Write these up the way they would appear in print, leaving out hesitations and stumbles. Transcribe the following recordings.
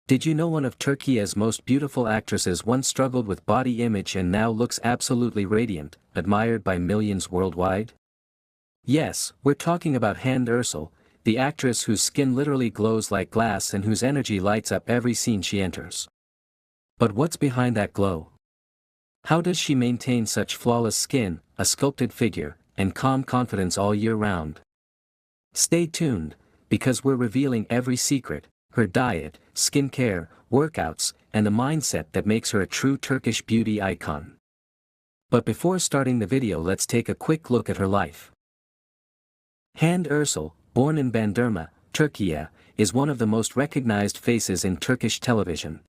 Did you know one of Turkey's most beautiful actresses once struggled with body image and now looks absolutely radiant, admired by millions worldwide? Yes, we're talking about Hande Erçel, the actress whose skin literally glows like glass and whose energy lights up every scene she enters. But what's behind that glow? How does she maintain such flawless skin, a sculpted figure, and calm confidence all year round? Stay tuned, because we're revealing every secret, her diet, skincare, workouts, and the mindset that makes her a true Turkish beauty icon. But before starting the video, let's take a quick look at her life. Hande Erçel, born in Bandırma, Türkiye, is one of the most recognized faces in Turkish television.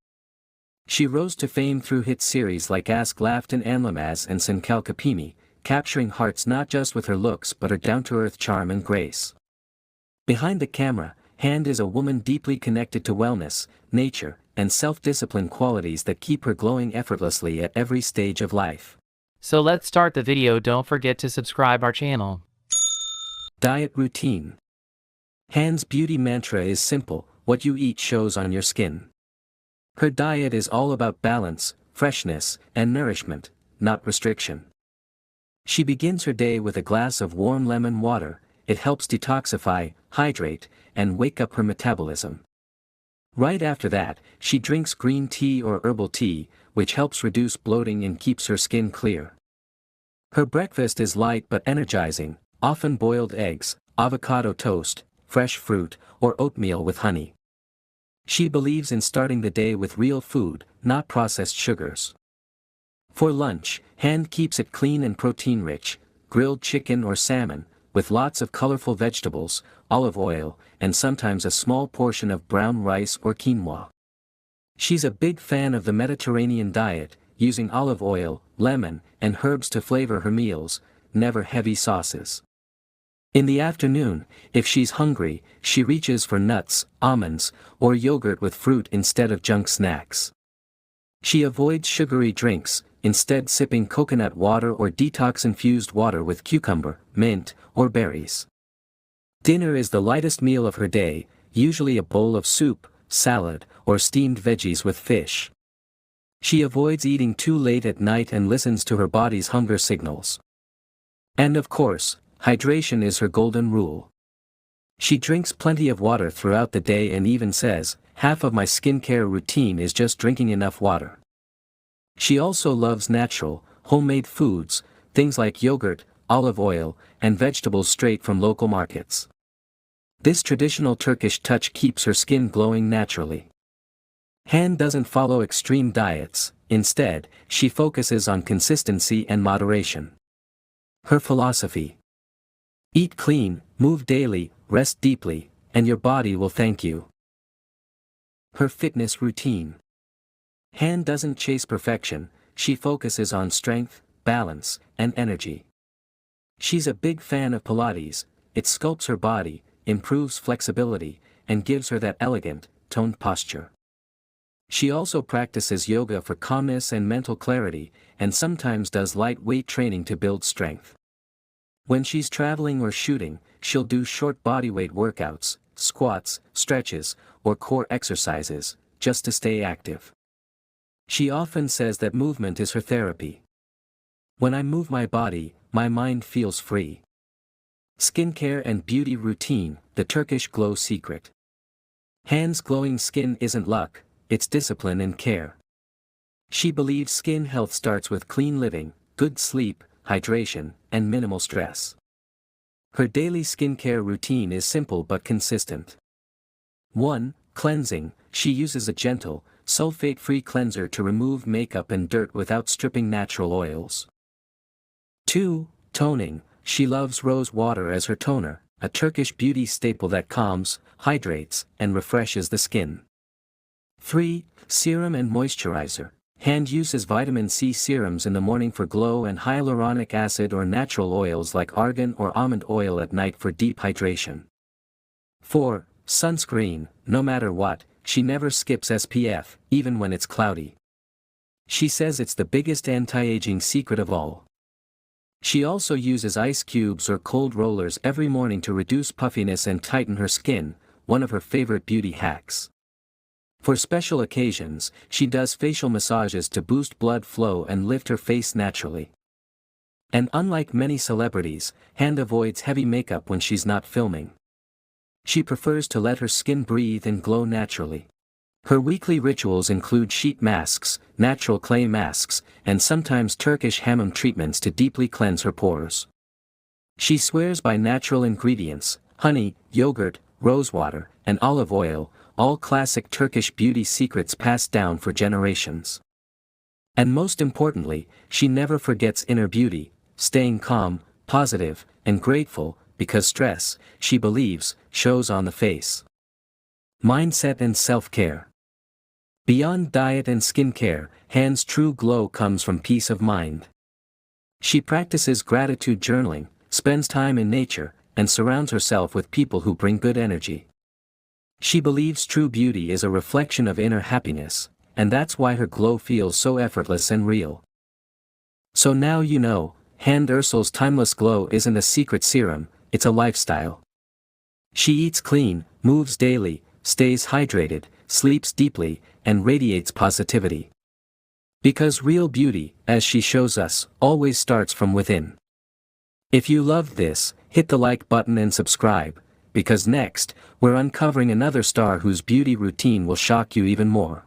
She rose to fame through hit series like Ask Laftan Anlamaz and Sen Kalkapimi, capturing hearts not just with her looks but her down-to-earth charm and grace. Behind the camera, Hande is a woman deeply connected to wellness, nature, and self-discipline, qualities that keep her glowing effortlessly at every stage of life. So let's start the video. Don't forget to subscribe our channel. Diet routine. Hande's beauty mantra is simple: what you eat shows on your skin. Her diet is all about balance, freshness, and nourishment, not restriction. She begins her day with a glass of warm lemon water. It helps detoxify, hydrate, and wake up her metabolism. Right after that, she drinks green tea or herbal tea, which helps reduce bloating and keeps her skin clear. Her breakfast is light but energizing, often boiled eggs, avocado toast, fresh fruit, or oatmeal with honey. She believes in starting the day with real food, not processed sugars. For lunch, Hande keeps it clean and protein-rich: grilled chicken or salmon, with lots of colorful vegetables, olive oil, and sometimes a small portion of brown rice or quinoa. She's a big fan of the Mediterranean diet, using olive oil, lemon, and herbs to flavor her meals, never heavy sauces. In the afternoon, if she's hungry, she reaches for nuts, almonds, or yogurt with fruit instead of junk snacks. She avoids sugary drinks, instead sipping coconut water or detox-infused water with cucumber, mint, or berries. Dinner is the lightest meal of her day, usually a bowl of soup, salad, or steamed veggies with fish. She avoids eating too late at night and listens to her body's hunger signals. And of course, hydration is her golden rule. She drinks plenty of water throughout the day and even says, "Half of my skincare routine is just drinking enough water." She also loves natural, homemade foods, things like yogurt, olive oil, and vegetables straight from local markets. This traditional Turkish touch keeps her skin glowing naturally. Hande doesn't follow extreme diets. Instead, she focuses on consistency and moderation. Her philosophy: eat clean, move daily, rest deeply, and your body will thank you. Her fitness routine. Hande doesn't chase perfection, she focuses on strength, balance, and energy. She's a big fan of Pilates. It sculpts her body, improves flexibility, and gives her that elegant, toned posture. She also practices yoga for calmness and mental clarity, and sometimes does light weight training to build strength. When she's traveling or shooting, she'll do short bodyweight workouts, squats, stretches, or core exercises, just to stay active. She often says that movement is her therapy. "When I move my body, my mind feels free." Skincare and beauty routine, the Turkish glow secret. Hande's glowing skin isn't luck, it's discipline and care. She believes skin health starts with clean living, good sleep, hydration, and minimal stress. Her daily skincare routine is simple but consistent. 1. Cleansing. She uses a gentle, sulfate-free cleanser to remove makeup and dirt without stripping natural oils. 2. Toning. She loves rose water as her toner, a Turkish beauty staple that calms, hydrates, and refreshes the skin. 3. Serum and moisturizer. Hande uses vitamin C serums in the morning for glow and hyaluronic acid or natural oils like argan or almond oil at night for deep hydration. 4. Sunscreen. No matter what, she never skips SPF, even when it's cloudy. She says it's the biggest anti-aging secret of all. She also uses ice cubes or cold rollers every morning to reduce puffiness and tighten her skin, one of her favorite beauty hacks. For special occasions, she does facial massages to boost blood flow and lift her face naturally. And unlike many celebrities, Hande avoids heavy makeup when she's not filming. She prefers to let her skin breathe and glow naturally. Her weekly rituals include sheet masks, natural clay masks, and sometimes Turkish hammam treatments to deeply cleanse her pores. She swears by natural ingredients: honey, yogurt, rosewater, and olive oil, all classic Turkish beauty secrets passed down for generations. And most importantly, she never forgets inner beauty, staying calm, positive, and grateful, because stress, she believes, shows on the face. Mindset and self-care. Beyond diet and skincare, Hande's true glow comes from peace of mind. She practices gratitude journaling, spends time in nature, and surrounds herself with people who bring good energy. She believes true beauty is a reflection of inner happiness, and that's why her glow feels so effortless and real. So now you know, Hande Erçel's timeless glow isn't a secret serum, it's a lifestyle. She eats clean, moves daily, stays hydrated, sleeps deeply, and radiates positivity. Because real beauty, as she shows us, always starts from within. If you loved this, hit the like button and subscribe, because next, we're uncovering another star whose beauty routine will shock you even more.